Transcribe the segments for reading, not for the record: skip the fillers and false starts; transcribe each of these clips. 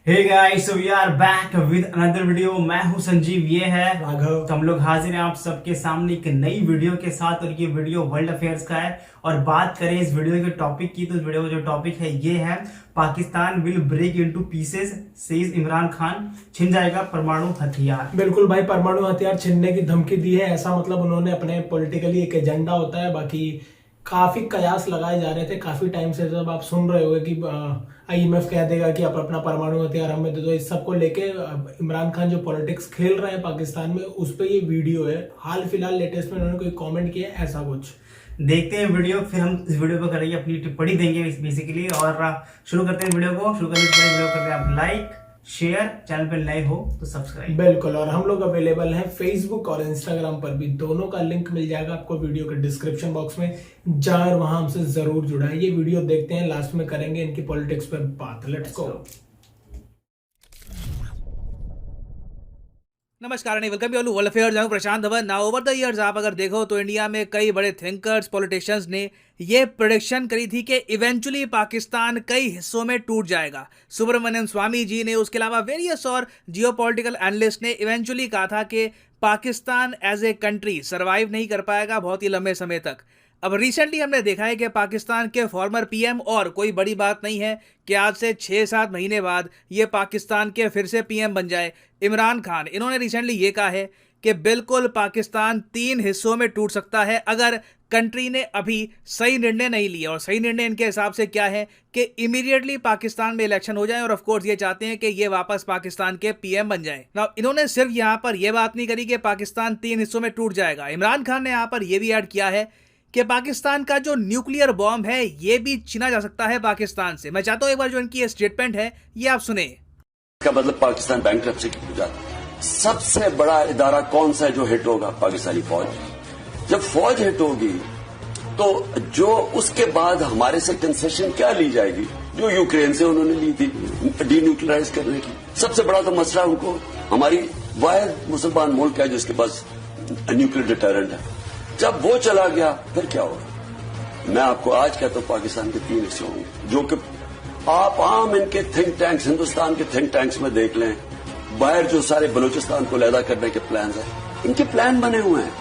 Hey guys, we are back with another video. मैं हूं संजीव, ये है राघव। तो हम लोग हाजिर हैं आप सबके सामने एक नई वीडियो के साथ। और ये वीडियो वर्ल्ड अफेयर्स का है। और बात करें इस वीडियो के टॉपिक की, तो इस वीडियो का जो टॉपिक है ये है Pakistan will break into pieces says Imran Khan, छिन जाएगा परमाणु हथियार। बिल्कुल भाई, परमाणु हथियार छीनने की धमकी दी है। ऐसा मतलब उन्होंने अपने पॉलिटिकली एक एजेंडा होता है। बाकी काफी कयास लगाए जा रहे थे काफी टाइम से। जब आप सुन रहे होगे कि आईएमएफ कह देगा कि आप अपना परमाणु हथियार हमें दे दो, इस सब को लेके इमरान खान जो पॉलिटिक्स खेल रहे हैं पाकिस्तान में, उस पे ये वीडियो है। हाल फिलहाल लेटेस्ट में उन्होंने कोई कमेंट किया है, ऐसा कुछ। देखते हैं वीडियो, फिर हम इस वीडियो पर करेंगे अपनी टिप्पणी देंगे बेसिकली। और शुरू करते हैं वीडियो को। शुरू करने से पहले वीडियो करते हैं आप लाइक शेयर, चैनल पर नए हो तो सब्सक्राइब। बिल्कुल। और हम लोग अवेलेबल हैं फेसबुक और इंस्टाग्राम पर भी, दोनों का लिंक मिल जाएगा आपको वीडियो के डिस्क्रिप्शन बॉक्स में। जाकर वहां हमसे जरूर जुड़ा है। ये वीडियो देखते हैं, लास्ट में करेंगे इनकी पॉलिटिक्स पर बात। Let's go. नमस्कार and welcome you world affairs. मैं Prashant Dhawan. Now over the years आप अगर देखो तो इंडिया में कई बड़े थिंकर्स, पॉलिटिशियंस ने ये प्रेडिक्शन करी थी कि इवेंचुअली पाकिस्तान कई हिस्सों में टूट जाएगा। सुब्रमण्यम स्वामी जी ने, उसके अलावा वेरियस और जियोपॉलिटिकल एनालिस्ट ने इवेंचुअली कहा था कि Pakistan as a country survive नहीं कर पाएगा बहुत ही लंबे समय तक। अब रिसेंटली हमने देखा है कि पाकिस्तान के फॉर्मर पीएम, और कोई बड़ी बात नहीं है कि आज से 6-7 महीने बाद ये पाकिस्तान के फिर से पीएम बन जाए, इमरान खान। इन्होंने रिसेंटली ये कहा है कि बिल्कुल पाकिस्तान 3 हिस्सों में टूट सकता है अगर कंट्री ने अभी सही निर्णय नहीं लिया। और सही निर्णय इनके हिसाब से क्या है कि इमीडिएटली पाकिस्तान में इलेक्शन हो जाए। और ऑफ कोर्स ये चाहते हैं कि ये वापस पाकिस्तान के पीएम बन जाए। नाउ इन्होंने सिर्फ यहाँ पर यह बात नहीं करी कि पाकिस्तान 3 हिस्सों में टूट जाएगा। इमरान खान ने यहाँ पर यह भी ऐड किया है कि पाकिस्तान का जो न्यूक्लियर बॉम्ब है ये भी छीना जा सकता है पाकिस्तान से। मैं चाहता हूं एक बार जो इनकी स्टेटमेंट है ये आप सुने। का मतलब पाकिस्तान बैंकरप्सी हो जाता है। सबसे बड़ा इदारा कौन सा है जो हिट होगा? पाकिस्तानी फौज। जब फौज हिट होगी तो जो उसके बाद हमारे से कंसेशन क्या ली जाएगी जो यूक्रेन से उन्होंने ली थी डीन्यूक्लियराइज करने की। सबसे बड़ा तो मसला उनको, हमारी वाहिद मुसलमान मुल्क है जिसके पास न्यूक्लियर डिटरेंट है। जब वो चला गया फिर क्या होगा? मैं आपको आज कहता हूं पाकिस्तान के 3 हिस्से होंगे, जो कि आप आम इनके थिंक टैंक्स, हिंदुस्तान के थिंक टैंक्स में देख लें। बाहर जो सारे बलूचिस्तान को लैदा करने के प्लान है, इनके प्लान बने हुए हैं।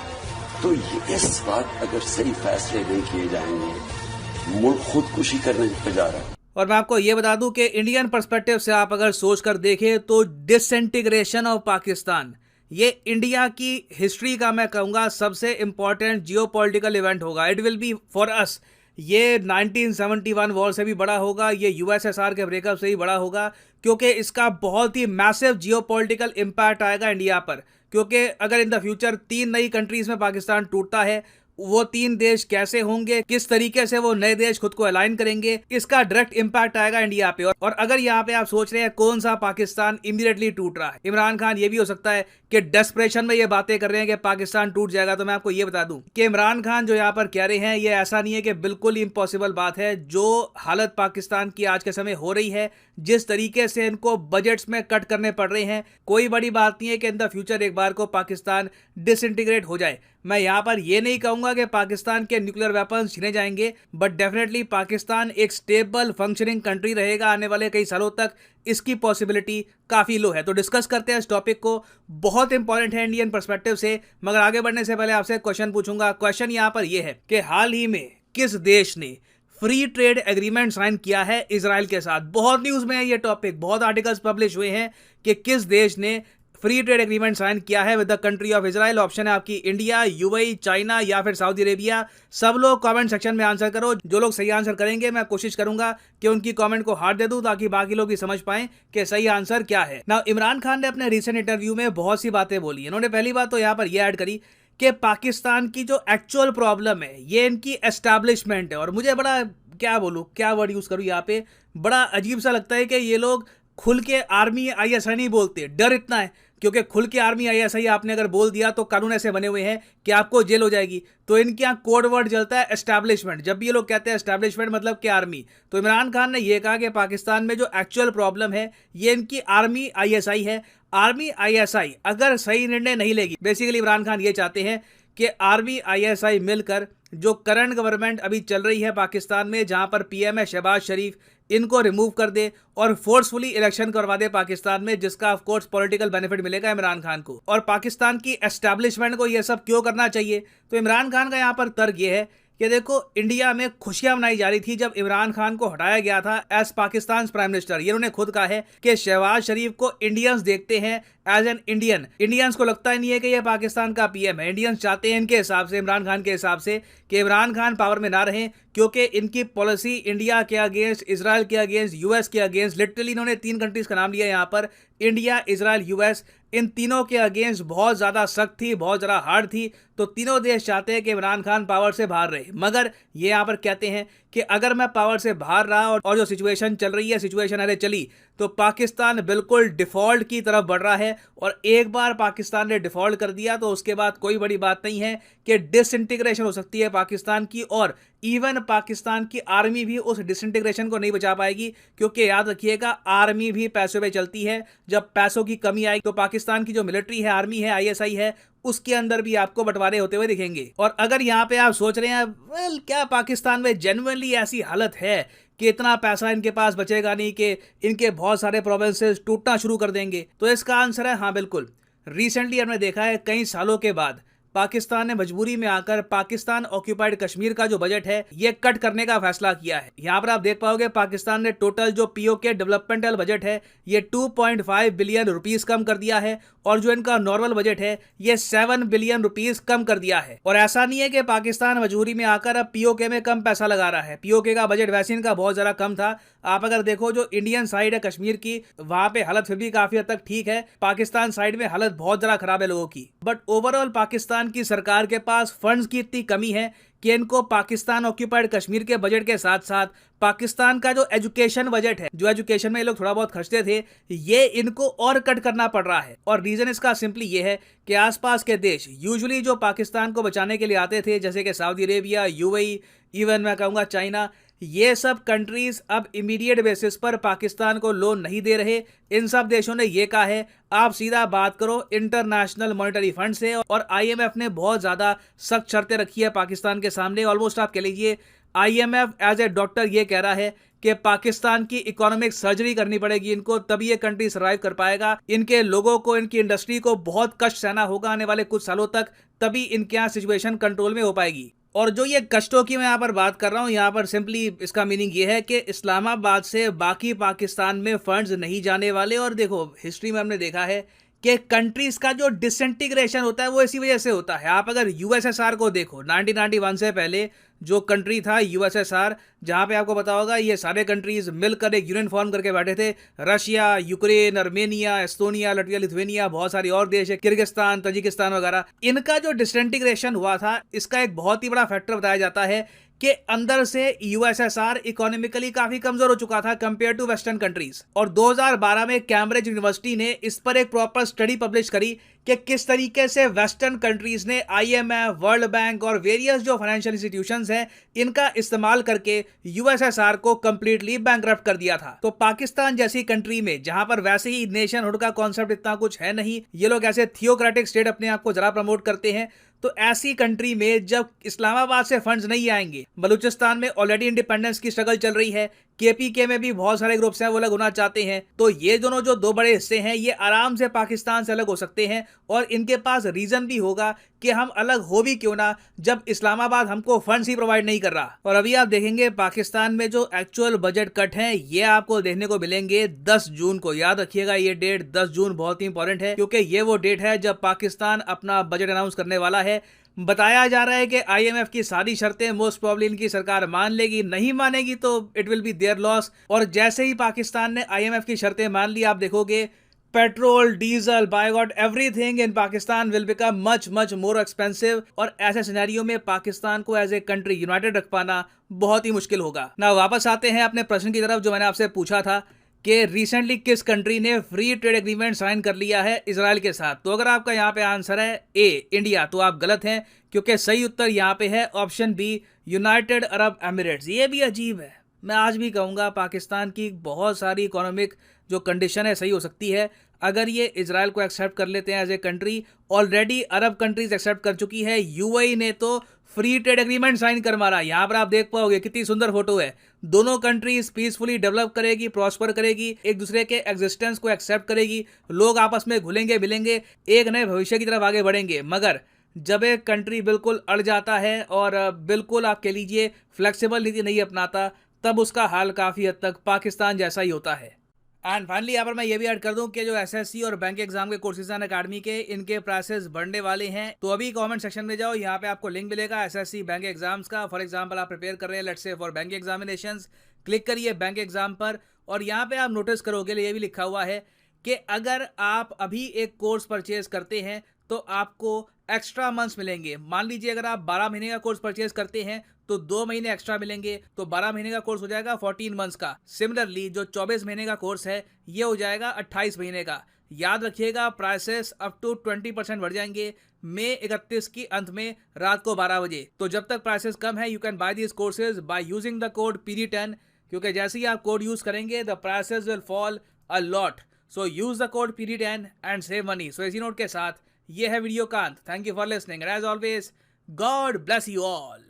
तो इस वक्त अगर सही फैसले नहीं किए जाएंगे, मुल्क खुदकुशी करने पे जा रहा है। और मैं आपको ये बता दूं कि इंडियन पर्सपेक्टिव से आप अगर सोच कर देखें तो डिसइंटीग्रेशन ऑफ पाकिस्तान ये इंडिया की हिस्ट्री का, मैं कहूँगा, सबसे इंपॉर्टेंट जियोपॉलिटिकल इवेंट होगा। It will be for us. ये 1971 वॉर से भी बड़ा होगा, ये यूएसएसआर के ब्रेकअप से भी बड़ा होगा, क्योंकि इसका बहुत ही मैसिव जियोपॉलिटिकल इम्पैक्ट आएगा इंडिया पर। क्योंकि अगर इन द फ्यूचर 3 नई कंट्रीज में पाकिस्तान टूटता है, वो 3 देश कैसे होंगे, किस तरीके से वो नए देश खुद को अलाइन करेंगे, इसका डायरेक्ट इंपैक्ट आएगा इंडिया पे। और अगर यहाँ पे आप सोच रहे हैं कौन सा पाकिस्तान इमीडिएटली टूट रहा है, इमरान खान ये भी हो सकता है कि डेस्परेशन में ये बातें कर रहे हैं कि पाकिस्तान टूट जाएगा। तो मैं आपको ये बता दूं कि इमरान खान जो यहाँ पर कह रहे हैं ये ऐसा नहीं है कि बिल्कुल इम्पॉसिबल बात है। जो हालत पाकिस्तान की आज के समय हो रही है, जिस तरीके से इनको बजट्स में कट करने पड़ रहे हैं, कोई बड़ी बात नहीं है कि इन द फ्यूचर एक बार को पाकिस्तान डिसइंटीग्रेट हो जाए। मैं यहाँ पर यह नहीं कहूंगा कि पाकिस्तान के न्यूक्लियर वेपन्स छीने जाएंगे, बट डेफिनेटली पाकिस्तान एक स्टेबल फंक्शनिंग कंट्री रहेगा आने वाले कई सालों तक। इसकी पॉसिबिलिटी काफी लो है। तो डिस्कस करते हैं इस टॉपिक को, बहुत इंपॉर्टेंट है इंडियन पर्सपेक्टिव से। मगर आगे बढ़ने से पहले आपसे क्वेश्चन पूछूंगा। क्वेश्चन यहाँ पर यह है कि हाल ही में किस देश ने फ्री ट्रेड एग्रीमेंट साइन किया है इजराइल के साथ? बहुत न्यूज में है ये टॉपिक, बहुत आर्टिकल्स पब्लिश हुए हैं कि किस देश ने फ्री ट्रेड एग्रीमेंट साइन किया है with the country of Israel. Option है आपकी इंडिया, यूएई, चाइना या फिर सऊदी अरेबिया। सब लोग कमेंट सेक्शन में आंसर करो। जो लोग सही आंसर करेंगे मैं कोशिश करूंगा कि उनकी कमेंट को हार्ट दे दूं, ताकि बाकी लोग भी समझ पाएं कि सही आंसर क्या है। नाउ इमरान खान ने अपने रिसेंट इंटरव्यू में बहुत सी बातें बोली। इन्होंने पहली बात तो यहाँ पर यह ऐड करी कि पाकिस्तान की जो एक्चुअल प्रॉब्लम है ये इनकी एस्टैब्लिशमेंट है। और मुझे बड़ा, क्या बोलूं, क्या वर्ड यूज करूं यहाँ पे, बड़ा अजीब सा लगता है कि ये लोग खुल के आर्मी आईएसआई नहीं बोलते। डर इतना है क्योंकि खुल के आर्मी आईएसआई आपने अगर बोल दिया तो कानून ऐसे बने हुए हैं कि आपको जेल हो जाएगी। तो इनके यहाँ कोड वर्ड चलता है एस्टैब्लिशमेंट। जब भी ये लोग कहते हैं एस्टैब्लिशमेंट मतलब कि आर्मी, तो इमरान खान ने यह कहा कि पाकिस्तान में जो एक्चुअल प्रॉब्लम है ये इनकी आर्मी आईएसआई है। आर्मी आईएसआई अगर सही निर्णय नहीं लेगी, बेसिकली इमरान खान ये चाहते हैं कि आर्मी आईएसआई मिलकर जो करंट गवर्नमेंट अभी चल रही है पाकिस्तान में, जहां पर पीएम है शहबाज शरीफ, इनको रिमूव कर दे और फोर्सफुली इलेक्शन करवा दे पाकिस्तान में, जिसका ऑफ कोर्स पॉलिटिकल बेनिफिट मिलेगा इमरान खान को। और पाकिस्तान की एस्टैब्लिशमेंट को ये सब क्यों करना चाहिए? तो इमरान खान का यहाँ पर तर्क ये है कि देखो, इंडिया में खुशियां मनाई जा रही थी जब इमरान खान को हटाया गया था एज पाकिस्तान प्राइम मिनिस्टर। ये उन्होंने खुद कहा है कि शहबाज शरीफ को इंडियंस देखते हैं एज एन इंडियन। इंडियंस को लगता ही नहीं है कि ये पाकिस्तान का पीएम है। इंडियंस चाहते हैं इनके हिसाब से, इमरान खान के हिसाब से, कि इमरान खान पावर में ना रहें, क्योंकि इनकी पॉलिसी इंडिया के अगेंस्ट, इसराइल के अगेंस्ट, यूएस के अगेंस्ट, लिटरली इन्होंने 3 कंट्रीज का नाम लिया यहाँ पर, इंडिया, इसराइल, यूएस, इन तीनों के अगेंस्ट बहुत ज्यादा सख्त थी, बहुत ज्यादा हार्ड थी। तो तीनों देश चाहते हैं कि इमरान खान पावर से बाहर रहे। मगर ये यहाँ पर कहते हैं कि अगर मैं पावर से बाहर रहा और जो सिचुएशन चल रही है, सिचुएशन अरे चली, तो पाकिस्तान बिल्कुल डिफॉल्ट की तरफ बढ़ रहा है। और एक बार पाकिस्तान ने डिफॉल्ट कर दिया तो उसके बाद कोई बड़ी बात नहीं है कि डिसइंटीग्रेशन हो सकती है पाकिस्तान की, और इवन पाकिस्तान की आर्मी भी उस डिसइंटीग्रेशन को नहीं बचा पाएगी। क्योंकि याद रखिएगा, आर्मी भी पैसों पे चलती है। जब पैसों की कमी आएगी तो पाकिस्तान की जो मिलिट्री है, आर्मी है, आईएसआई है, उसके अंदर भी आपको बंटवारे होते हुए दिखेंगे। और अगर यहाँ पे आप सोच रहे हैं वेल, क्या पाकिस्तान में जेन्युइनली ऐसी हालत है कि इतना पैसा इनके पास बचेगा नहीं कि इनके बहुत सारे प्रोविंसेस टूटना शुरू कर देंगे? तो इसका आंसर है हाँ, बिल्कुल। रिसेंटली हमने देखा है, कई सालों के बाद पाकिस्तान ने मजबूरी में आकर पाकिस्तान ऑक्यूपाइड कश्मीर का जो बजट है ये कट करने का फैसला किया है। यहाँ पर आप देख पाओगे पाकिस्तान ने टोटल जो पीओके डेवलपमेंटल बजट है ये 2.5 बिलियन रुपीस कम कर दिया है, और जो इनका नॉर्मल बजट है ये 7 बिलियन रुपीस कम कर दिया है। और ऐसा नहीं है कि पाकिस्तान मजबूरी में आकर अब पीओके में कम पैसा लगा रहा है। पीओके का बजट वैसे इनका बहुत ज्यादा कम था। आप अगर देखो जो इंडियन साइड है कश्मीर की, वहां पे हालत फिर भी काफी हद तक ठीक है। पाकिस्तान साइड में हालत बहुत ज्यादा खराब है लोगों की। बट ओवरऑल पाकिस्तान की सरकार के पास फंड्स की इतनी कमी है कि इनको पाकिस्तान ऑक्यूपाइड कश्मीर के बजट के साथ साथ पाकिस्तान का जो एजुकेशन बजट है, जो एजुकेशन में ये लोग थोड़ा बहुत खर्चते थे, ये इनको और कट करना पड़ रहा है। और रीजन इसका सिंपली ये है कि आसपास के देश यूजुअली जो पाकिस्तान को बचाने के लिए आते थे, जैसे कि सऊदी अरेबिया, यूएई, इवन मैं कहूँगा चाइना, ये सब कंट्रीज अब इमीडिएट बेसिस पर पाकिस्तान को लोन नहीं दे रहे। इन सब देशों ने ये कहा है आप सीधा बात करो इंटरनेशनल मॉनेटरी फंड से। और आईएमएफ ने बहुत ज़्यादा सख्त शर्तें रखी है पाकिस्तान के सामने। ऑलमोस्ट आप कह लीजिए आईएमएफ एज ए डॉक्टर ये कह रहा है कि पाकिस्तान की इकोनॉमिक सर्जरी करनी पड़ेगी इनको, तभी ये कंट्री सर्वाइव कर पाएगा। इनके लोगों को, इनकी इंडस्ट्री को बहुत कष्ट सहना होगा आने वाले कुछ सालों तक, तभी इनके यहाँ सिचुएशन कंट्रोल में हो पाएगी। और जो ये कष्टों की मैं यहाँ पर बात कर रहा हूँ, यहाँ पर सिंपली इसका मीनिंग ये है कि इस्लामाबाद से बाकी पाकिस्तान में फंड्स नहीं जाने वाले। और देखो हिस्ट्री में हमने देखा है कि कंट्रीज का जो डिसइंटीग्रेशन होता है वो इसी वजह से होता है। आप अगर यूएसएसआर को देखो, 1991 से पहले जो कंट्री था यूएसएसआर, जहां पे आपको पता होगा ये सारे कंट्रीज मिलकर एक यूनियन फॉर्म करके बैठे थे। Russia, Ukraine, Armenia, Estonia, Latvia, Lithuania, बहुत सारी और देश है, किर्गिस्तान, तजिकिस्तान वगैरह। इनका जो डिसइंटीग्रेशन हुआ था, इसका एक बहुत ही बड़ा फैक्टर बताया जाता है कि अंदर से यूएसएसआर इकोनॉमिकली काफी कमजोर हो चुका था कंपेयर टू वेस्टर्न कंट्रीज। और 2012 में कैम्ब्रिज यूनिवर्सिटी ने इस पर एक प्रॉपर स्टडी पब्लिश करी कि किस तरीके से वेस्टर्न कंट्रीज ने आईएमएफ, वर्ल्ड बैंक और वेरियस जो फाइनेंशियल इंस्टीट्यूशंस हैं, इनका इस्तेमाल करके यूएसएसआर को कंप्लीटली बैंकरप्ट कर दिया था। तो पाकिस्तान जैसी कंट्री में, जहां पर वैसे ही नेशनहुड का कॉन्सेप्ट इतना कुछ है नहीं, ये लोग ऐसे थियोक्रेटिक स्टेट अपने आप को जरा प्रमोट करते हैं, तो ऐसी कंट्री में जब इस्लामाबाद से फंड्स नहीं आएंगे, बलूचिस्तान में ऑलरेडी इंडिपेंडेंस की स्ट्रगल चल रही है, केपीके में भी बहुत सारे ग्रुप्स हैं वो अलग होना चाहते हैं, तो ये दोनों जो दो बड़े हिस्से हैं ये आराम से पाकिस्तान से अलग हो सकते हैं। और इनके पास रीजन भी होगा कि हम अलग हो भी क्यों ना, जब इस्लामाबाद हमको फंड्स ही प्रोवाइड नहीं कर रहा। और अभी आप देखेंगे पाकिस्तान में जो एक्चुअल बजट कट हैं ये आपको देखने को मिलेंगे 10 जून को। याद रखिएगा ये डेट 10 जून बहुत ही इंपॉर्टेंट है, क्योंकि ये वो डेट है जब पाकिस्तान अपना बजट अनाउंस करने वाला है। बताया जा रहा है कि आईएमएफ की सारी शर्तें मोस्ट प्रोबेबली इनकी सरकार मान लेगी, नहीं मानेगी तो it will be there loss. और जैसे ही पाकिस्तान ने आईएमएफ की शर्तें मान ली, आप देखोगे पेट्रोल, डीजल, बायोगॉट, everything in Pakistan will become much much more expensive. और ऐसे सिनेरियो में पाकिस्तान को एज ए कंट्री यूनाइटेड रख पाना बहुत ही मुश्किल होगा ना। वापस आते हैं अपने प्रश्न की तरफ जो मैंने आपसे पूछा था कि रिसेंटली किस कंट्री ने फ्री ट्रेड एग्रीमेंट साइन कर लिया है इजराइल के साथ। तो अगर आपका यहाँ पे आंसर है ए इंडिया, तो आप गलत हैं, क्योंकि सही उत्तर यहाँ पे है option B United Arab Emirates. ये भी अजीब है। मैं आज भी कहूँगा पाकिस्तान की बहुत सारी इकोनॉमिक जो कंडीशन है सही हो सकती है अगर ये इजराइल को एक्सेप्ट कर लेते हैं as a country, already Arab countries accept कर चुकी है, यूएई ने तो फ्री ट्रेड एग्रीमेंट साइन कर मारा। यहाँ पर आप देख पाओगे कितनी सुंदर फोटो है। दोनों कंट्रीज पीसफुली डेवलप करेगी, प्रॉस्पर करेगी, एक दूसरे के एग्जिस्टेंस को एक्सेप्ट करेगी, लोग आपस में घुलेंगे मिलेंगे, एक नए भविष्य की तरफ आगे बढ़ेंगे। मगर जब एक कंट्री बिल्कुल अड़ जाता है और बिल्कुल आप कह लीजिए फ्लेक्सिबल नीति नहीं अपनाता, तब उसका हाल काफ़ी हद तक पाकिस्तान जैसा ही होता है। एंड फाइनली यहाँ पर मैं ये भी ऐड कर दूं कि जो एसएससी और बैंक एग्जाम के कोर्सेज हैं अकेडमी के, इनके प्राइसेस बढ़ने वाले हैं। तो अभी कमेंट सेक्शन में जाओ, यहाँ पे आपको लिंक मिलेगा एसएससी बैंक एग्जाम्स का। फॉर एग्जांपल आप प्रिपेयर कर रहे हैं let's say for bank examinations, click करिए बैंक एग्जाम पर और यहाँ पे आप नोटिस करोगे ये भी लिखा हुआ है कि अगर आप अभी एक कोर्स परचेज करते हैं तो आपको एक्स्ट्रा मंथ्स मिलेंगे। मान लीजिए अगर आप 12 महीने का कोर्स परचेज करते हैं तो 2 महीने एक्स्ट्रा मिलेंगे, तो 12 महीने का कोर्स हो जाएगा 14 मंथ्स का। सिमिलरली जो 24 महीने का कोर्स है ये हो जाएगा 28 महीने का। याद रखिएगा प्राइसेस अप टू 20% बढ़ जाएंगे मई 31 की अंत में रात को 12 बजे। तो जब तक प्राइसेस कम है you can buy this courses by using the code PD10, क्योंकि जैसे ही आप कोड यूज करेंगे the prices will fall a lot. So use the code PD10 and save money. सो इसी नोट के साथ ये है वीडियो का अंत। Thank you for listening and as always God bless you all.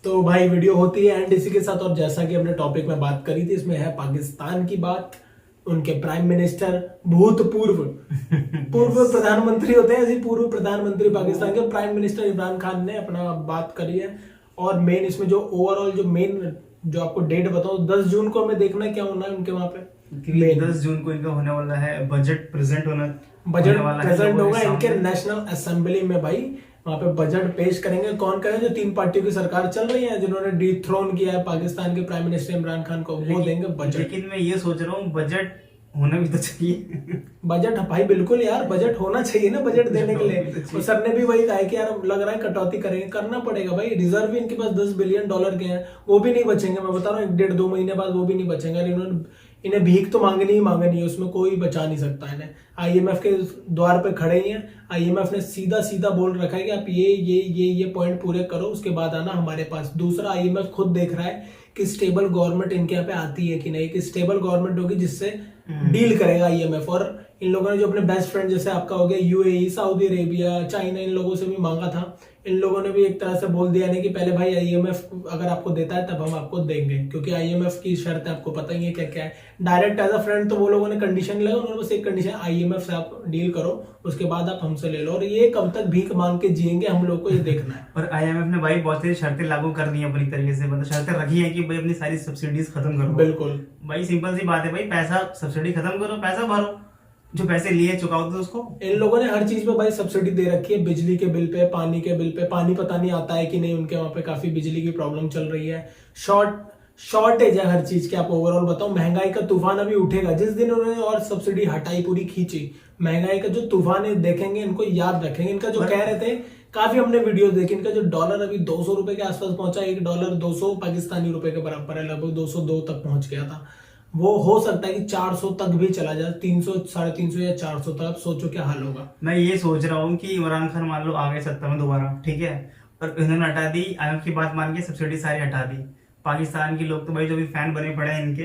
तो भाई वीडियो होती है एंड इसी के साथ, और जैसा कि हमने टॉपिक में बात करी थी, इसमें है पाकिस्तान की बात। उनके प्राइम मिनिस्टर भूतपूर्व प्रधानमंत्री होते हैं, ऐसे पूर्व प्रधानमंत्री पाकिस्तान के प्राइम मिनिस्टर इमरान खान ने अपना बात करी है। और मेन इसमें जो ओवरऑल जो मेन जो आपको डेट बताऊं, 10 जून को हमें देखना है क्या होना है उनके वहां पे। 10 जून को इनका होने वाला है बजट प्रेजेंट होगा इनके नेशनल असेंबली में। भाई वहां पे बजट पेश करेंगे। कौन करेंगे? जो 3 पार्टियों की सरकार चल रही है जिन्होंने डिथ्रोन किया है पाकिस्तान के प्राइम मिनिस्टर इमरान खान को, वो देंगे बजट। लेकिन मैं ये सोच रहा हूँ बजट होना भी तो चाहिए। बजट भाई बिल्कुल यार, बजट होना चाहिए ना बजट देने के लिए। और सर ने भी वही कहा है कि यार लग रहा है कटौती करेंगे, करना पड़ेगा भाई। रिजर्व भी इनके पास $10 बिलियन के हैं, वो भी नहीं बचेंगे। मैं बता रहा हूँ 1-1.5-2 महीने बाद वो भी नहीं बचेंगे। इन्हें भीख तो मांगनी ही मांगनी है, उसमें कोई बचा नहीं सकता इन्हें। IMF के द्वार पे खड़े ही हैं। IMF ने सीधा बोल रखा है कि आप ये पॉइंट पूरे करो, उसके बाद आना हमारे पास। दूसरा, IMF खुद देख रहा है कि स्टेबल गवर्नमेंट इनके यहाँ पे आती है कि नहीं, कि स्टेबल गवर्नमेंट होगी जिससे डील करेगा IMF। और इन लोगों ने जो अपने बेस्ट फ्रेंड जैसे आपका हो गया UAE, सऊदी अरेबिया, चाइना, इन लोगों से भी मांगा था। इन लोगों ने भी एक तरह से बोल दिया नहीं कि पहले भाई IMF अगर आपको देता है तब हम आपको देंगे, क्योंकि IMF की शर्त है, आपको पता ही है क्या क्या है। डायरेक्ट एज अ फ्रेंड तो वो लोगों ने कंडीशन लगा, उन्होंने बस एक कंडीशन, IMF से आप डील करो, उसके बाद आप हमसे ले लो। और ये कब तक भीख मांग के जिएंगे हम लोग को ये देखना है। और IMF ने भाई बहुत सारी शर्तें लागू कर दी है अपनी तरीके से, मतलब शर्तें रखी है कि भाई अपनी सारी सब्सिडीज खत्म करो। बिल्कुल भाई सिंपल सी बात है भाई, पैसा सब्सिडी खत्म करो, पैसा भरो, जो पैसे लिए चुकाओ तो उसको। इन लोगों ने हर चीज पे भाई सब्सिडी दे रखी है, बिजली के बिल पे, पानी के बिल पे। पानी पता नहीं आता है कि नहीं, उनके वहां पे काफी बिजली की प्रॉब्लम चल रही है। शॉर्टेज है हर चीज की। आप ओवरऑल बताओ, महंगाई का तूफान अभी उठेगा जिस दिन उन्होंने और सब्सिडी हटाई, पूरी खींची। महंगाई का जो तूफान है देखेंगे, इनको याद रखेंगे। इनका जो कह रहे थे, काफी हमने वीडियो देखी, इनका जो डॉलर अभी 200 रुपए के आसपास पहुंचा, $1 200 पाकिस्तानी रुपए के बराबर है, लगभग 202 तक पहुंच गया था। वो हो सकता है कि 400 तक भी चला जाए, 300, 350 या 400 तक। आप सोचो क्या हाल होगा। मैं ये सोच रहा हूँ कि इमरान खान मान लो आ गए सत्ता में दोबारा, ठीक है, और इन्होंने हटा दी IMF की बात मान के, सब्सिडी सारी हटा दी। पाकिस्तान के लोग तो भाई जो भी फैन बने पड़े हैं इनके,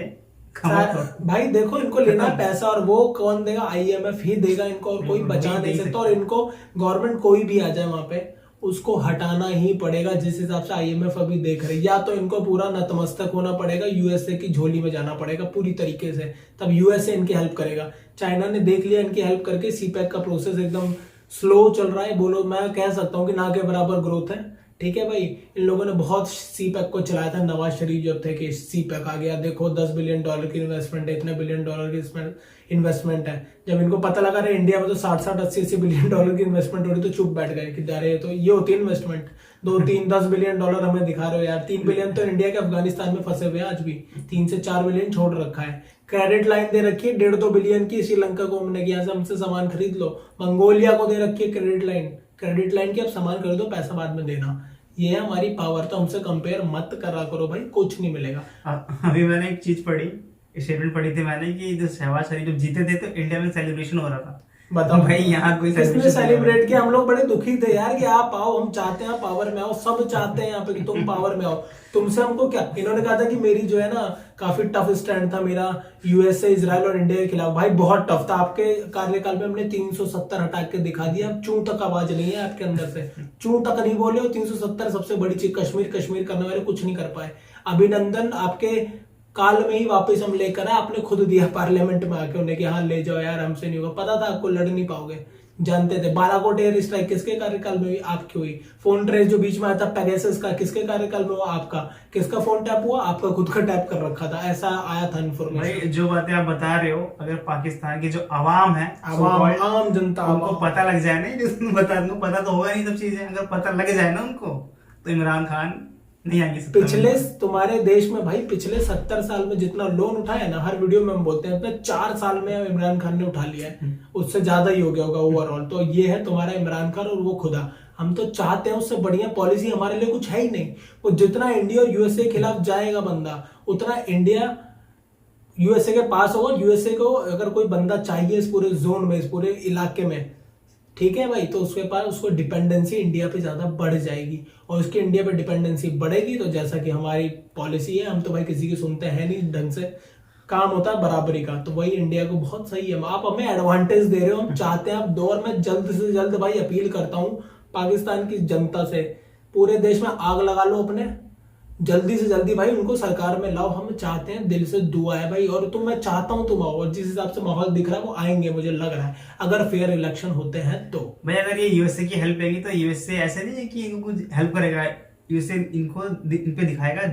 भाई देखो इनको लेना पैसा, और वो कौन देगा? IMF ही देगा इनको, और कोई बचा नहीं सकता। और इनको गवर्नमेंट कोई भी आ जाए वहां पे, उसको हटाना ही पड़ेगा जिस हिसाब से IMF अभी देख रही है। या तो इनको पूरा नतमस्तक होना पड़ेगा, USA की झोली में जाना पड़ेगा पूरी तरीके से, तब USA इनकी हेल्प करेगा। चाइना ने देख लिया इनकी हेल्प करके, CPEC का प्रोसेस एकदम स्लो चल रहा है। बोलो, मैं कह सकता हूँ कि ना के बराबर ग्रोथ है। ठीक है भाई, इन लोगों ने बहुत CPEC को चलाया था। नवाज शरीफ जब थे कि CPEC आ गया, देखो $10 बिलियन की इन्वेस्टमेंट है, इतने $1 बिलियन की इन्वेस्टमेंट है। जब इनको पता लगा रहे इंडिया में तो 60-60, $80-80 बिलियन की इन्वेस्टमेंट हो रही, तो चुप बैठ गए कि अरे तो ये होती है इन्वेस्टमेंट। 2-3-10 बिलियन डॉलर हमें दिखा रहे हो यार। 3 बिलियन तो इंडिया के अफगानिस्तान में फंसे हुए हैं आज भी, 3 से 4 बिलियन छोड़ रखा है। क्रेडिट लाइन दे रखी है 1.5-2 बिलियन की श्रीलंका को, हमने यहाँ से हमसे सामान खरीद लो। मंगोलिया को दे रखी है क्रेडिट लाइन की, अब सामान खरीदो, पैसा बाद में देना। ये है हमारी पावर, तो हमसे कंपेयर मत करा करो भाई, कुछ नहीं मिलेगा। अभी मैंने एक चीज पढ़ी, स्टेटमेंट पढ़ी थी मैंने कि जो शहबाज शरीफ जब जीते थे तो इंडिया में सेलिब्रेशन हो रहा था, बताओ भाई यहाँ कोई किसने celebration सेलिब्रेट किया? हम लोग बड़े दुखी थे यार कि आप आओ, हम चाहते हैं आप पावर में आओ, सब चाहते हैं यहाँ पे कि तुम पावर में आओ। तुमसे हमको क्या, इन्होंने कहा था कि मेरी जो है ना काफी टफ स्टैंड था मेरा यूएसए, इजराइल और इंडिया के खिलाफ। भाई बहुत टफ था, आपके कार्यकाल में हमने 370 हटा के दिखा दिया। अब चूं तक आवाज नहीं है आपके अंदर से, चूं तक नहीं बोले हो। 370 सबसे बड़ी चीज, कश्मीर कश्मीर करने वाले कुछ नहीं कर पाए। अभिनंदन आपके काल में ही वापस हम लेकर आए, आपने खुद दिया पार्लियामेंट में आके उन्हें कि हाँ ले जाओ यार, हमसे नहीं होगा। पता था आपको लड़ नहीं पाओगे, जानते थे। बालाकोट एयर स्ट्राइक किसके कार्यकाल में हुई? आपकी हुई। फोन ट्रेस जो बीच में आया था पेगासस का, किसके कार्यकाल में हुआ? आपका। किसका फोन टैप हुआ? आपका खुद का टैप कर रखा था, ऐसा आया था इन्फॉर्मेशन। भाई जो बातें आप बता रहे हो, अगर पाकिस्तान की जो आवाम है, आम जनता, उनको पता लग जाए ना, जो तुम बता, उनको पता तो होगा नहीं सब चीजें। अगर पता लग जाए ना उनको, तो इमरान खान नहीं आएंगे सत्ता में। पिछले तुम्हारे देश में भाई पिछले 70 साल में जितना लोन उठाया ना, हर वीडियो में हम बोलते हैं, उतना 4 साल में इमरान खान ने उठा लिया है, उससे ज्यादा ही हो गया होगा ओवरऑल। तो ये है तुम्हारा इमरान खान और वो खुदा। हम तो चाहते हैं उससे बढ़िया पॉलिसी, हमारे लिए कुछ है ही नहीं। वो जितना इंडिया और यूएसए के खिलाफ जाएगा बंदा, उतना इंडिया यूएसए के पास होगा। यूएसए को अगर कोई बंदा चाहिए इस पूरे जोन में, इस पूरे इलाके में, ठीक है भाई, तो उसके पास उसको डिपेंडेंसी इंडिया पे ज्यादा बढ़ जाएगी। और उसकी इंडिया पे डिपेंडेंसी बढ़ेगी तो जैसा कि हमारी पॉलिसी है, हम तो भाई किसी की सुनते हैं नहीं, ढंग से काम होता है बराबरी का, तो वही इंडिया को बहुत सही है। आप हमें एडवांटेज दे रहे हो, हम चाहते हैं आप दो। और मैं जल्द से जल्द भाई अपील करता हूं पाकिस्तान की जनता से, पूरे देश में आग लगा लो अपने, जल्दी से जल्दी भाई उनको सरकार में लाओ। हम चाहते हैं, दिल से दुआ है भाई। और मैं चाहता हूं तुम आओ, और जिस हिसाब से माहौल दिख रहा है वो आएंगे, मुझे लग रहा है, अगर फेयर इलेक्शन होते हैं तो। भाई अगर ये यूएसए की हेल्प लेगी, तो यूएसए ऐसे नहीं है कि इनको कुछ हेल्प करेगा, यूएसए इन पे दिखाएगा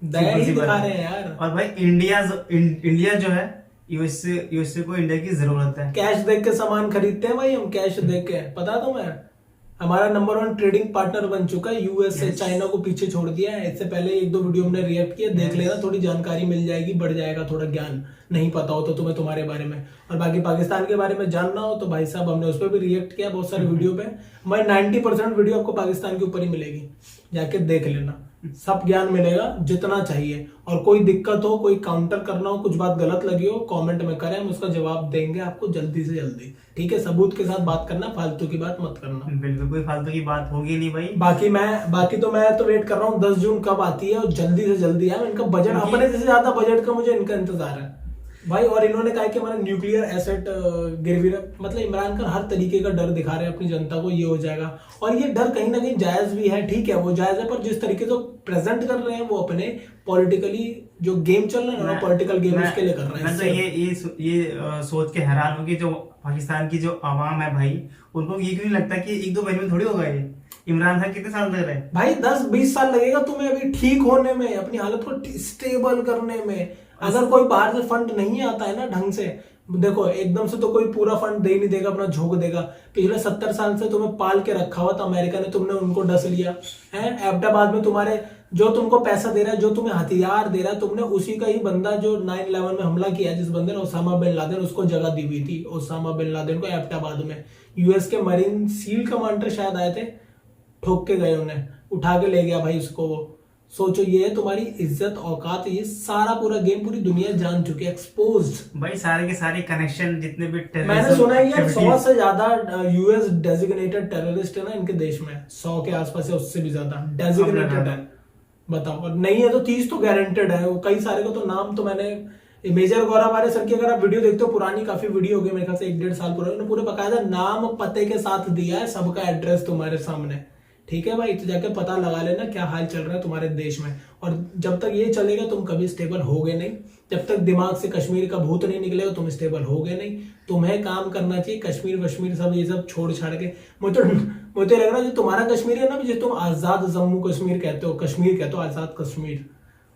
दया ही दिखा रहे हैं यार। और भाई इंडिया जो है, यूएसए को इंडिया की जरूरत है। कैश देख के सामान खरीदते हैं भाई हम, कैश देख के। पता तुम्हें हमारा नंबर 1 ट्रेडिंग पार्टनर बन चुका है यूएसए। चाइना को पीछे छोड़ दिया है। इससे पहले 1-2 वीडियो हमने रिएक्ट किया, देख लेना, थोड़ी जानकारी मिल जाएगी, बढ़ जाएगा थोड़ा ज्ञान। नहीं पता हो तो तुम्हें तुम्हारे बारे में, और बाकी पाकिस्तान के बारे में जानना हो तो भाई साहब हमने उस पर भी रिएक्ट किया बहुत सारे वीडियो पे। हमारी 90% वीडियो आपको पाकिस्तान के ऊपर ही मिलेगी, जाके देख लेना, सब ज्ञान मिलेगा जितना चाहिए। और कोई दिक्कत हो, कोई काउंटर करना हो, कुछ बात गलत लगी हो, कमेंट में करें, हम उसका जवाब देंगे आपको जल्दी से जल्दी। ठीक है, सबूत के साथ बात करना, फालतू की बात मत करना। बिल्कुल कोई फालतू की बात होगी नहीं भाई। बाकी तो मैं तो वेट कर रहा हूँ 10 जून कब आती है, और जल्दी से जल्दी है। इनका बजट, अपने से ज्यादा बजट का मुझे इनका इंतजार है भाई। और इन्होंने कहा कि हमारा न्यूक्लियर एसेट गिरवी रख, मतलब इमरान खान हर तरीके का डर दिखा रहे हैं अपनी जनता को, ये हो जाएगा। और ये डर कहीं ना कहीं जायज भी है, ठीक है वो जायज है, पर जिस तरीके से प्रेजेंट कर रहे हैं वो अपने पॉलिटिकली जो गेम चल रहा है ना, पॉलिटिकल गेम उसके लिए कर रहे हैं। मैं तो ये सोच के हैरान हूँ कि जो पाकिस्तान की जो आवाम है भाई, उनको ये क्यों नहीं लगता कि 1-2 महीने में थोड़ी होगा ये। इमरान खान कितने साल लग रहे हैं भाई? 10-20 साल लगेगा तुम्हें अभी ठीक होने में, अपनी हालत को स्टेबल करने में। अगर कोई बाहर से फंड नहीं आता है ना ढंग से, देखो एकदम से तो कोई पूरा फंड दे नहीं देगा, अपना झोंक देगा। पिछले 70 साल से तुम्हें पाल के रखा हुआ था अमेरिका ने, तुमने उनको डस लिया है। एबटाबाद में तुम्हारे जो तुमको पैसा दे रहा है, जो तुम्हें हथियार दे रहा है, तुमने उसी का ही बंदा जो 9/11 में हमला किया, जिस बंदे ने ओसामा बिन लादेन, उसको जगह दी हुई थी, ओसामा बिन लादेन को एबटाबाद में। यूएस के मरीन सील कमांडर शायद आए थे, ठोक के गए, उन्हें उठा के ले गया भाई उसको वो। सोचो, ये है तुम्हारी इज्जत औकात, ये सारा पूरा गेम पूरी दुनिया जान चुकी है, एक्सपोज्ड भाई। सारे के सारे कनेक्शन जितने भी मैंने सुना है यार 100 से ज्यादा यूएस डेजिग्नेटेड टेररिस्ट है ना इनके देश में, 100 के आसपास है, उससे भी ज्यादा डेजिग्नेटेड है। बताओ, और नहीं है तो 30 तो गारंटेड है। वो कई सारे को तो नाम तो मैंने, मेजर गौरव सर की अगर आप वीडियो देखते हो, पुरानी काफी वीडियो हो गई मेरे ख्याल से 1-1.5 साल पुरानी, उन्होंने पूरे बकायदा नाम पते के साथ दिया है, सबका एड्रेस तुम्हारे सामने। ठीक है भाई, तो जाके पता लगा लेना क्या हाल चल रहा है तुम्हारे देश में। और जब तक ये चलेगा तुम कभी स्टेबल होगे नहीं, जब तक दिमाग से कश्मीर का भूत नहीं निकलेगा तुम स्टेबल होगे नहीं। तुम्हें काम करना चाहिए, कश्मीर वश्मीर सब ये सब छोड़ छाड़ के। मुझे तो लग रहा है जो तुम्हारा कश्मीर है ना, जो तुम आजाद जम्मू कश्मीर कहते हो, कश्मीर कहते हो आजाद कश्मीर,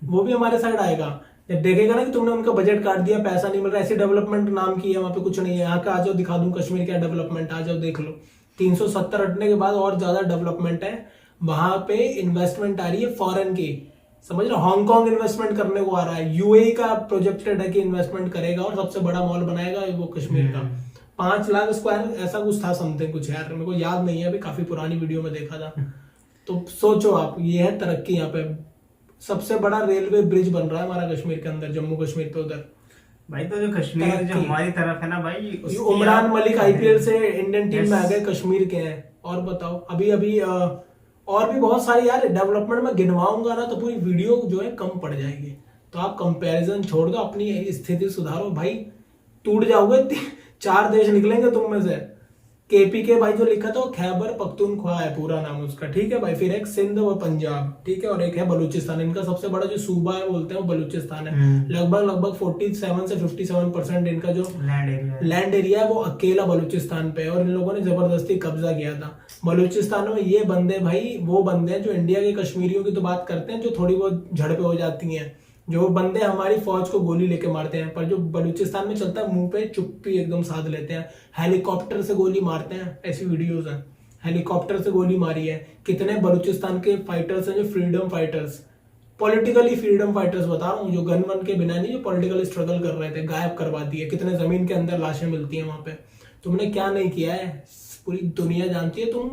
वो भी हमारे साइड आएगा। जब देखेगा ना कि तुमने उनका बजट काट दिया, पैसा नहीं मिल रहा, ऐसी डेवलपमेंट नाम की है, वहां पे कुछ नहीं है, यहाँ का आ जाओ दिखा दूं कश्मीर क्या डेवलपमेंट, आ जाओ देख लो। 370 हटने के बाद और ज्यादा डेवलपमेंट है वहां पे। इन्वेस्टमेंट आ रही है फॉरेन की, समझ लो, हांगकांग इन्वेस्टमेंट करने को आ रहा है, यूएई का प्रोजेक्टेड है कि इन्वेस्टमेंट करेगा और सबसे बड़ा मॉल बनाएगा वो कश्मीर का। 5 लाख स्क्वायर ऐसा कुछ था, समथिंग कुछ यार, मेरे को याद नहीं है, अभी काफी पुरानी वीडियो में देखा था। तो सोचो आप, ये है तरक्की। यहाँ पे सबसे बड़ा रेलवे ब्रिज बन रहा है हमारा कश्मीर के अंदर, जम्मू कश्मीर पे उधर। भाई तो जो कश्मीर जो हमारी तरफ है ना भाई, उमरान मलिक आईपीएल से इंडियन टीम में आ गए, कश्मीर के हैं। और बताओ अभी अभी और भी बहुत सारी यार डेवलपमेंट में गिनवाऊंगा ना तो पूरी वीडियो जो है कम पड़ जाएगी। तो आप कंपैरिजन छोड़ दो, अपनी स्थिति सुधारो भाई, टूट जाओगे। 4 देश निकलेंगे तुम में से। केपी के भाई जो लिखा था वो खैबर पख्तूनख्वा है पूरा नाम उसका, ठीक है भाई। फिर एक सिंध व पंजाब, ठीक है, और एक है बलूचिस्तान। इनका सबसे बड़ा जो सूबा है बोलते हैं वो बलूचिस्तान है। लगभग 47 से 57% इनका जो लैंड एरिया है वो अकेला बलूचिस्तान पे है, और इन लोगों ने जबरदस्ती कब्जा किया था बलूचिस्तान में। ये बंदे भाई वो बंदे हैं जो इंडिया के कश्मीरियों की तो बात करते हैं, जो थोड़ी बहुत झड़पें हो जाती हैं, जो बंदे हमारी फौज को गोली लेके मारते हैं, पर जो बलूचिस्तान में चलता है मुंह पे चुप्पी एकदम साध लेते हैं। हेलीकॉप्टर से गोली मारते हैं, ऐसी वीडियोस हैं। हेलीकॉप्टर से गोली मारी है। कितने बलूचिस्तान के फाइटर्स हैं जो freedom fighters, politically freedom fighters बता रहा हूँ, जो गन वन के बिना नहीं, जो पॉलिटिकली स्ट्रगल कर रहे थे, गायब करवा दिए। कितने जमीन के अंदर लाशें मिलती हैं वहां पे। तुमने क्या नहीं किया है, पूरी दुनिया जानती है तुम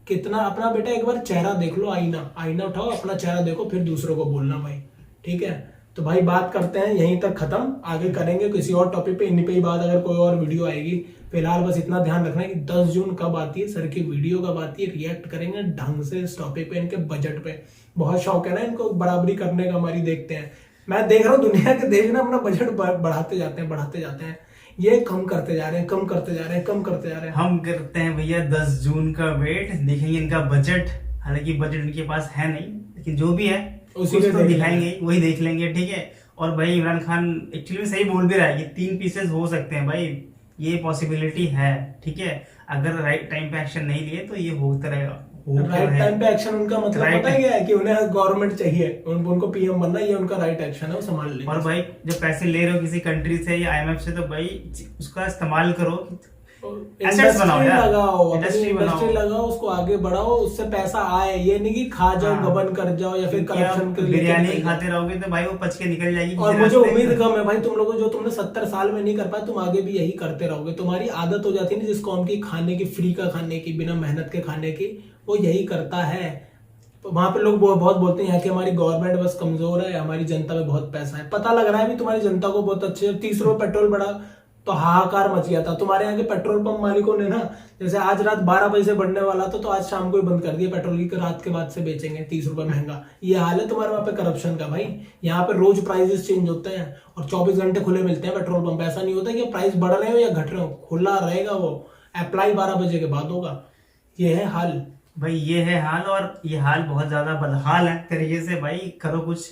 कितना। अपना बेटा एक बार चेहरा देख लो, आईना उठाओ, अपना चेहरा देखो, फिर दूसरों को बोलना भाई, ठीक है। तो भाई बात करते हैं यहीं तक खत्म, आगे करेंगे किसी और टॉपिक पे, इन्हीं पे ही बात, अगर कोई और वीडियो आएगी। फिलहाल बस इतना ध्यान रखना है कि 10 जून कब आती है, सर की वीडियो कब आती है, रिएक्ट करेंगे ढंग से इस टॉपिक पे, इनके बजट पे। बहुत शौक है ना इनको बराबरी करने का, हमारी देखते हैं। मैं देख रहा हूँ दुनिया के देश ना अपना बजट बढ़ाते जाते हैं, ये कम करते जा रहे हैं, कम करते जा रहे हैं। हम करते हैं भैया 10 जून का वेट, देखेंगे इनका बजट। हालांकि बजट इनके पास है नहीं, लेकिन जो भी है उसी को दिखाएंगे, वही देख लेंगे, ठीक है। और भाई इमरान खान एक्चुअली सही बोल भी रहा है कि 3 पीसेस हो सकते हैं भाई, ये पॉसिबिलिटी है, ठीक है। अगर राइट टाइम पे एक्शन नहीं लिए तो ये होता रहेगा। राइट टाइम पे एक्शन उनका मतलब पता है क्या है, कि उन्हें गवर्नमेंट चाहिए, उनको पीएम बनना, ये उनका राइट एक्शन है, वो संभाल लेंगे। और भाई जब पैसे ले रहे हो किसी कंट्री से या आईएमएफ से, तो भाई उसका इस्तेमाल करो, इंडस्ट्री लगाओ, उसको आगे बढ़ाओ, उससे पैसा आए। ये नहीं कि खा जाओ, गबन कर जाओ, या फिर करप्शन के बिरयानी खाते रहोगे तो भाई वो पच के निकल जाएगी। और मुझे उम्मीद कम है भाई तुम लोगों, जो तुमने 70 साल में नहीं कर पाए, तुम आगे भी यही करते रहोगे। तुम्हारी आदत हो जाती है ना जिस कौम की खाने की, फ्री का खाने की, बिना मेहनत के खाने की, वो यही करता है। वहां पे लोग बहुत बोलते हैं कि हमारी गवर्नमेंट बस कमजोर है, हमारी जनता में बहुत पैसा है। पता लग रहा है भी तुम्हारी जनता को बहुत अच्छे। 30 रुपए पेट्रोल बढ़ा तो हाहाकार मच गया था। तुम्हारे यहाँ के पेट्रोल पंप मालिकों ने ना, जैसे आज रात 12 बजे से बढ़ने वाला था, तो आज शाम को ही बंद कर दिया पेट्रोल की, रात के बाद से बेचेंगे 30 रुपए महंगा। ये हाल है तुम्हारे वहां पे करप्शन का भाई। यहाँ पे रोज प्राइसेस चेंज होते हैं और 24 घंटे खुले मिलते हैं पेट्रोल पंप। ऐसा नहीं होता कि प्राइस बढ़ रहे हो या घट रहे हो, खुला रहेगा वो। अप्लाई 12 बजे के बाद होगा। ये है हाल भाई, ये है हाल। और ये हाल बहुत ज्यादा बदहाल है तरीके से। भाई करो कुछ,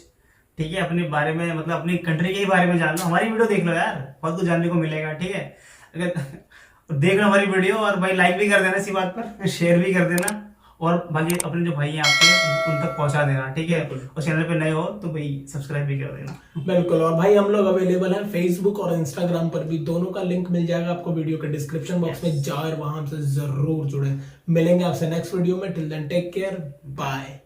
ठीक है। अपने बारे में, मतलब अपनी कंट्री के ही बारे में जान लो। हमारी वीडियो देख लो यार, बहुत कुछ जानने को मिलेगा, ठीक है। अगर देख लो हमारी वीडियो, और भाई लाइक भी कर देना इसी बात पर, शेयर भी कर देना, और बाकी अपने जो भाई हैं आपके उन तक पहुंचा देना, ठीक है। और चैनल पे नए हो तो भाई सब्सक्राइब भी कर देना। बिल्कुल। और भाई हम लोग अवेलेबल हैं फेसबुक और इंस्टाग्राम पर भी, दोनों का लिंक मिल जाएगा आपको वीडियो के डिस्क्रिप्शन बॉक्स में। जाओ वहां से जरूर जुड़े। मिलेंगे आपसे नेक्स्ट वीडियो में। Till then take care, bye.